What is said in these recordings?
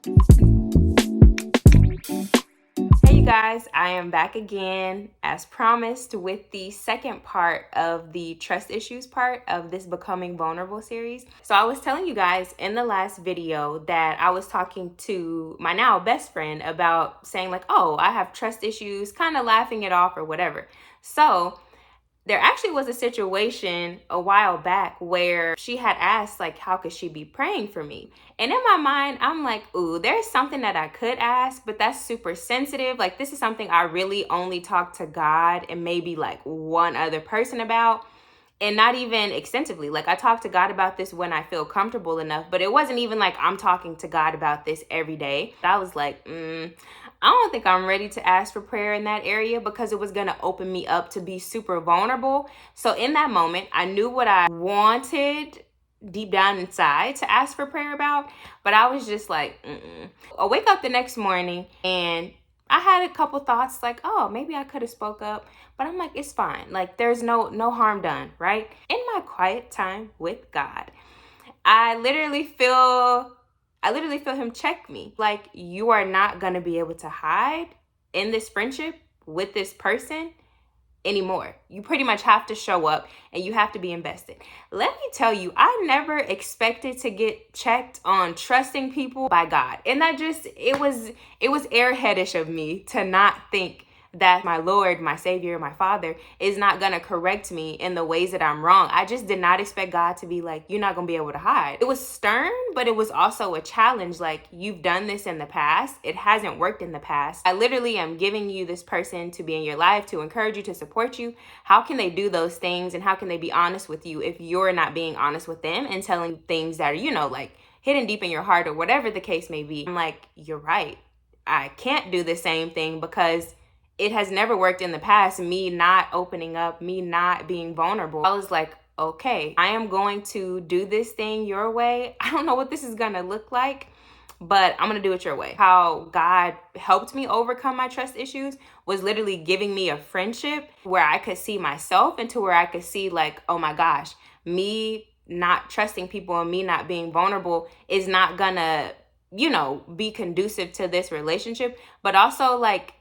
Hey you guys, I am back again as promised with the second part of the trust issues part of this Becoming Vulnerable series. So I was telling you guys in the last video that I was talking to my now best friend about saying like, oh, I have trust issues, kind of laughing it off or whatever. So there actually was a situation a while back where she had asked like how could she be praying for me, and in my mind I'm like, ooh, there's something that I could ask, but that's super sensitive. Like, this is something I really only talk to God and maybe like one other person about, and not even extensively. Like, I talk to God about this when I feel comfortable enough, but it wasn't even like I'm talking to God about this every day. I was like, I don't think I'm ready to ask for prayer in that area because it was going to open me up to be super vulnerable. So in that moment, I knew what I wanted deep down inside to ask for prayer about, but I was just like, I wake up the next morning and I had a couple thoughts like, oh, maybe I could have spoke up, but I'm like, it's fine. Like, there's no harm done, right? In my quiet time with God, I literally feel him check me. Like, you are not going to be able to hide in this friendship with this person anymore. You pretty much have to show up and you have to be invested. Let me tell you, I never expected to get checked on trusting people by God. And that just, it was airheadish of me to not think that my Lord, my Savior, my Father is not going to correct me in the ways that I'm wrong. I just did not expect God to be like, you're not going to be able to hide. It was stern, but it was also a challenge. Like, you've done this in the past. It hasn't worked in the past. I literally am giving you this person to be in your life, to encourage you, to support you. How can they do those things? And how can they be honest with you if you're not being honest with them and telling things that are, like hidden deep in your heart or whatever the case may be? I'm like, you're right. I can't do the same thing because it has never worked in the past, me not opening up, me not being vulnerable. I was like, okay, I am going to do this thing your way. I don't know what this is gonna look like, but I'm gonna do it your way. How God helped me overcome my trust issues was literally giving me a friendship where I could see myself, and to where I could see like, oh my gosh, me not trusting people and me not being vulnerable is not gonna, be conducive to this relationship. But also, like,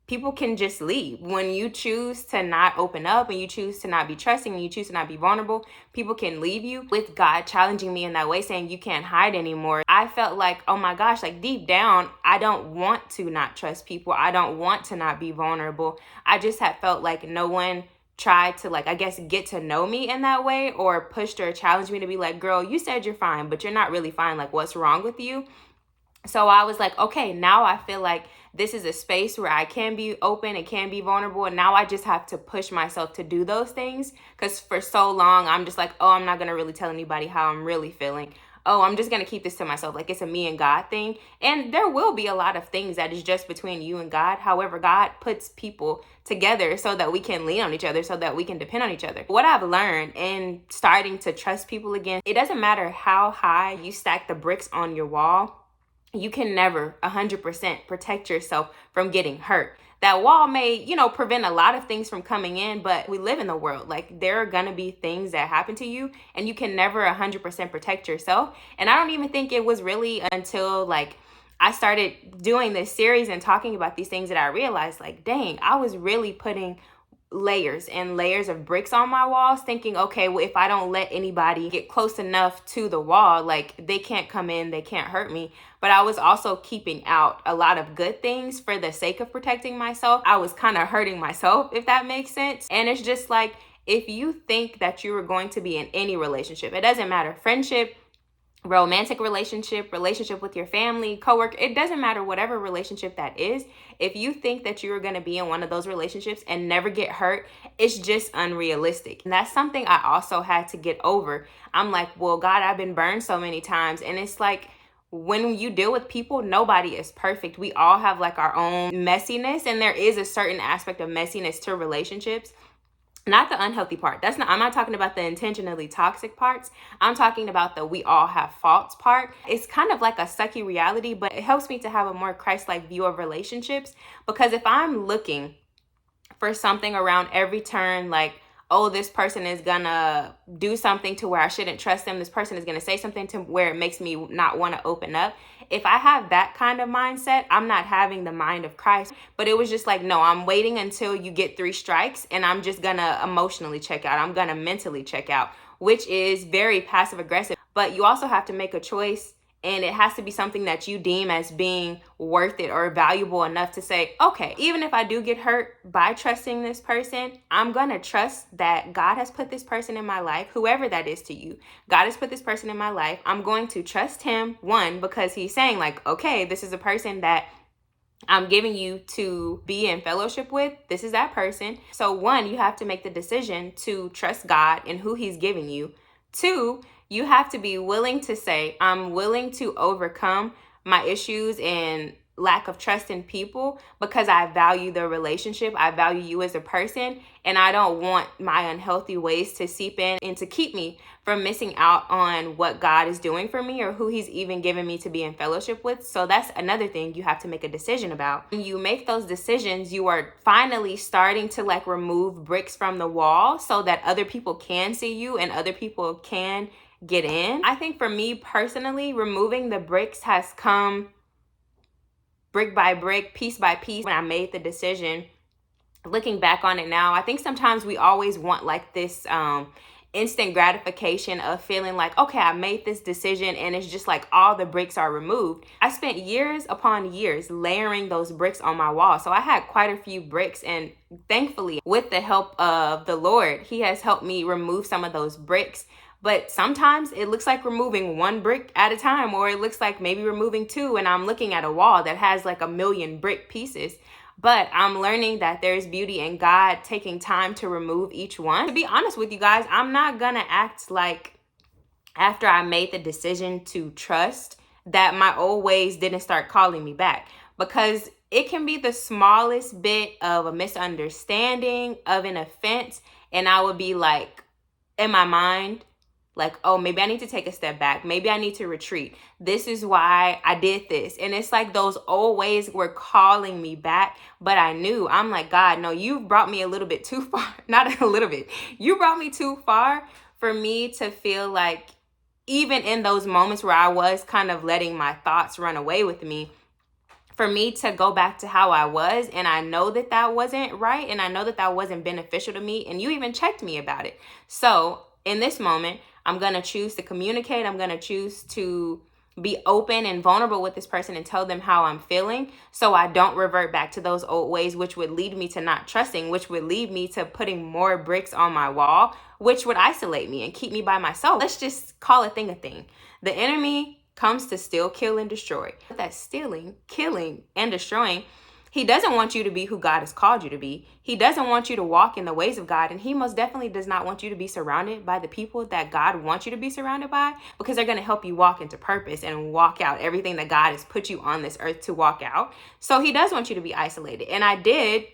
people can just leave. When you choose to not open up and you choose to not be trusting and you choose to not be vulnerable, people can leave you. With God challenging me in that way, saying you can't hide anymore, I felt like, oh my gosh, like deep down, I don't want to not trust people. I don't want to not be vulnerable. I just had felt like no one tried to, like, I guess, get to know me in that way, or pushed or challenged me to be like, girl, you said you're fine, but you're not really fine. Like, what's wrong with you? So I was like, okay, now I feel like this is a space where I can be open and can be vulnerable. And now I just have to push myself to do those things. Because for so long, I'm just like, oh, I'm not going to really tell anybody how I'm really feeling. Oh, I'm just going to keep this to myself. Like, it's a me and God thing. And there will be a lot of things that is just between you and God. However, God puts people together so that we can lean on each other, so that we can depend on each other. What I've learned in starting to trust people again, it doesn't matter how high you stack the bricks on your wall, you can never 100% protect yourself from getting hurt. That wall may, prevent a lot of things from coming in, but we live in the world. Like, there are going to be things that happen to you, and you can never 100% protect yourself. And I don't even think it was really until like I started doing this series and talking about these things that I realized, like, dang, I was really putting layers and layers of bricks on my walls, thinking, okay, well, if I don't let anybody get close enough to the wall, like, they can't come in, they can't hurt me. But I was also keeping out a lot of good things for the sake of protecting myself. I was kind of hurting myself, if that makes sense. And it's just like, if you think that you are going to be in any relationship, it doesn't matter, friendship, romantic relationship with your family, coworker, it doesn't matter, whatever relationship that is. If you think that you're going to be in one of those relationships and never get hurt, it's just unrealistic. And that's something I also had to get over. I'm like, well, God, I've been burned so many times. And it's like, when you deal with people, nobody is perfect. We all have like our own messiness, and there is a certain aspect of messiness to relationships. Not the unhealthy part. I'm not talking about the intentionally toxic parts. I'm talking about the we all have faults part. It's kind of like a sucky reality, but it helps me to have a more Christ-like view of relationships. Because if I'm looking for something around every turn, like, oh, this person is gonna do something to where I shouldn't trust them, this person is gonna say something to where it makes me not want to open up, If I have that kind of mindset, I'm not having the mind of Christ. But it was just like, no, I'm waiting until you get 3 strikes and I'm just gonna emotionally check out. I'm gonna mentally check out, which is very passive aggressive. But you also have to make a choice, and it has to be something that you deem as being worth it or valuable enough to say, okay, even if I do get hurt by trusting this person, I'm gonna trust that God has put this person in my life, whoever that is to you. God has put this person in my life. I'm going to trust him, one, because he's saying like, okay, this is a person that I'm giving you to be in fellowship with. This is that person. So one, you have to make the decision to trust God and who he's giving you. Two, you have to be willing to say, I'm willing to overcome my issues and lack of trust in people because I value the relationship. I value you as a person, and I don't want my unhealthy ways to seep in and to keep me from missing out on what God is doing for me or who he's even given me to be in fellowship with. So that's another thing you have to make a decision about. When you make those decisions, you are finally starting to like remove bricks from the wall so that other people can see you and other people can get in. I think for me personally, removing the bricks has come brick by brick, piece by piece. When I made the decision, looking back on it now, I think sometimes we always want like this instant gratification of feeling like, okay, I made this decision and it's just like all the bricks are removed. I spent years upon years layering those bricks on my wall. So I had quite a few bricks, and thankfully with the help of the Lord, he has helped me remove some of those bricks. But sometimes it looks like removing 1 brick at a time, or it looks like maybe removing 2 and I'm looking at a wall that has like 1,000,000 brick pieces. But I'm learning that there's beauty in God taking time to remove each one. To be honest with you guys, I'm not gonna act like after I made the decision to trust that my old ways didn't start calling me back, because it can be the smallest bit of a misunderstanding, of an offense, and I would be like, in my mind, like, oh, maybe I need to take a step back. Maybe I need to retreat. This is why I did this. And it's like those old ways were calling me back. But I knew, I'm like, God, no, you've brought me a little bit too far. Not a little bit. You brought me too far for me to feel like, even in those moments where I was kind of letting my thoughts run away with me, for me to go back to how I was. And I know that that wasn't right. And I know that that wasn't beneficial to me. And you even checked me about it. So in this moment, I'm going to choose to communicate. I'm going to choose to be open and vulnerable with this person and tell them how I'm feeling, so I don't revert back to those old ways, which would lead me to not trusting, which would lead me to putting more bricks on my wall, which would isolate me and keep me by myself. Let's just call a thing a thing. The enemy comes to steal, kill, and destroy. That stealing, killing, and destroying, he doesn't want you to be who God has called you to be. He doesn't want you to walk in the ways of God. And he most definitely does not want you to be surrounded by the people that God wants you to be surrounded by, because they're going to help you walk into purpose and walk out everything that God has put you on this earth to walk out. So he does want you to be isolated. And I did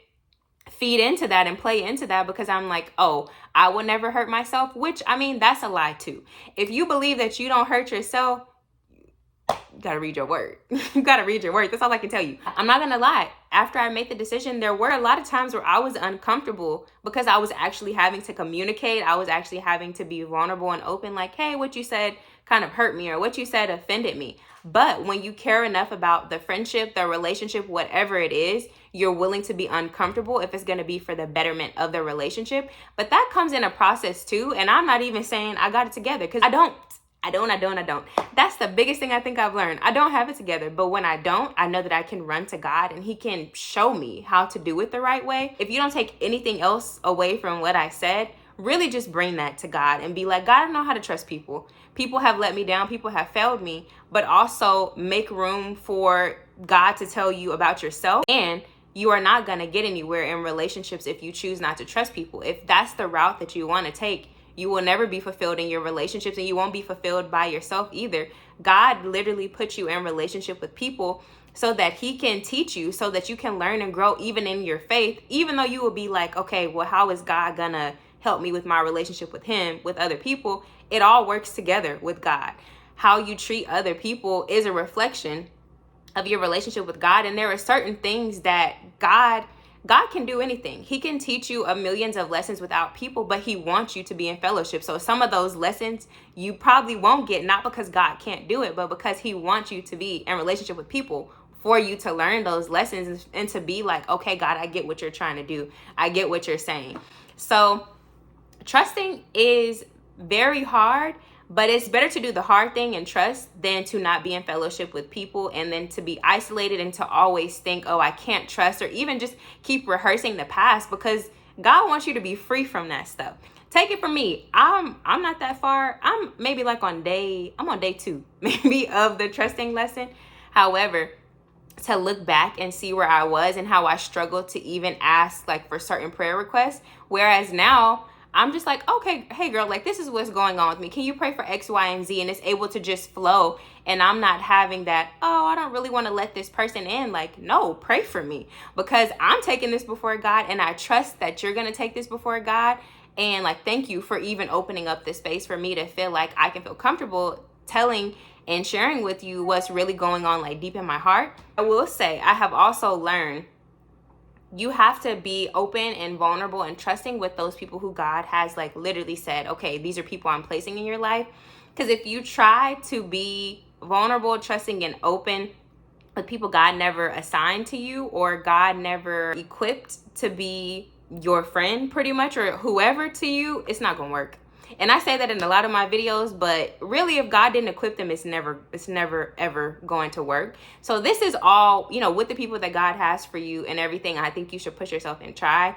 feed into that and play into that, because I'm like, oh, I will never hurt myself, which, I mean, that's a lie too. If you believe that you don't hurt yourself, you gotta read your word. You gotta read your word. That's all I can tell you. I'm not gonna lie. After I made the decision, there were a lot of times where I was uncomfortable because I was actually having to communicate. I was actually having to be vulnerable and open, like, hey, what you said kind of hurt me, or what you said offended me. But when you care enough about the friendship, the relationship, whatever it is, you're willing to be uncomfortable if it's going to be for the betterment of the relationship. But that comes in a process too. And I'm not even saying I got it together, because I don't. That's the biggest thing I think I've learned. I don't have it together, but when I don't, I know that I can run to God and he can show me how to do it the right way. If you don't take anything else away from what I said, really just bring that to God and be like, God, I don't know how to trust people. People have let me down. People have failed me, but also make room for God to tell you about yourself. And you are not going to get anywhere in relationships if you choose not to trust people. If that's the route that you want to take, you will never be fulfilled in your relationships, and you won't be fulfilled by yourself either. God literally puts you in relationship with people so that he can teach you, so that you can learn and grow even in your faith, even though you will be like, okay, well, how is God gonna help me with my relationship with him, with other people? It all works together with God. How you treat other people is a reflection of your relationship with God. And there are certain things that God God can do anything. He can teach you a millions of lessons without people, but he wants you to be in fellowship. So some of those lessons you probably won't get, not because God can't do it, but because he wants you to be in relationship with people for you to learn those lessons and to be like, okay, God, I get what you're trying to do. I get what you're saying. So trusting is very hard, but it's better to do the hard thing and trust than to not be in fellowship with people and then to be isolated and to always think, oh, I can't trust, or even just keep rehearsing the past, because God wants you to be free from that stuff. Take it from me. I'm not that far. I'm maybe like on day 2 maybe of the trusting lesson. However, to look back and see where I was and how I struggled to even ask like for certain prayer requests, whereas now I'm just like, okay, hey girl, like this is what's going on with me. Can you pray for X, Y, and Z? And it's able to just flow. And I'm not having that, oh, I don't really want to let this person in. Like, no, pray for me, because I'm taking this before God and I trust that you're going to take this before God. And like, thank you for even opening up the space for me to feel like I can feel comfortable telling and sharing with you what's really going on like deep in my heart. I will say I have also learned you have to be open and vulnerable and trusting with those people who God has like literally said, okay, these are people I'm placing in your life. Because if you try to be vulnerable, trusting, and open with people God never assigned to you, or God never equipped to be your friend pretty much, or whoever to you, it's not gonna work. And I say that in a lot of my videos, but really if God didn't equip them, it's never ever going to work. So this is all, you know, with the people that God has for you and everything. I think you should push yourself and try.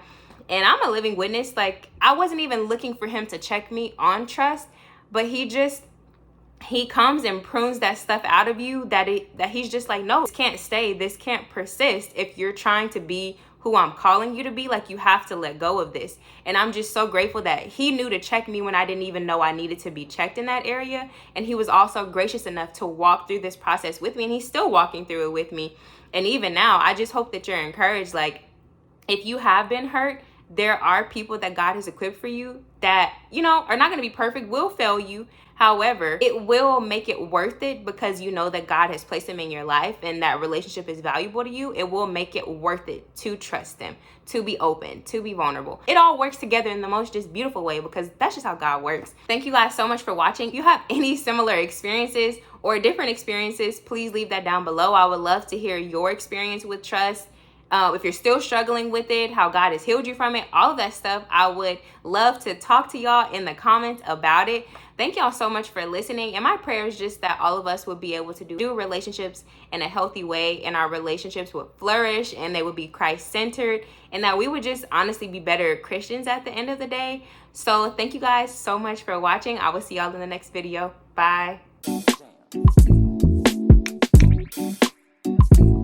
And I'm a living witness. Like, I wasn't even looking for him to check me on trust, but he comes and prunes that stuff out of you that he's just like, no, this can't stay, this can't persist. If you're trying to be who I'm calling you to be, like, you have to let go of this. And I'm just so grateful that he knew to check me when I didn't even know I needed to be checked in that area. And he was also gracious enough to walk through this process with me, and he's still walking through it with me. And even now, I just hope that you're encouraged. Like, if you have been hurt, there are people that God has equipped for you that, you know, are not going to be perfect, will fail you. However, it will make it worth it, because you know that God has placed them in your life and that relationship is valuable to you. It will make it worth it to trust them, to be open, to be vulnerable. It all works together in the most just beautiful way, because that's just how God works. Thank you guys so much for watching. If you have any similar experiences or different experiences, please leave that down below. I would love to hear your experience with trust. If you're still struggling with it, how God has healed you from it, all of that stuff, I would love to talk to y'all in the comments about it. Thank y'all so much for listening. And my prayer is just that all of us would be able to do relationships in a healthy way, and our relationships would flourish and they would be Christ-centered, and that we would just honestly be better Christians at the end of the day. So thank you guys so much for watching. I will see y'all in the next video. Bye.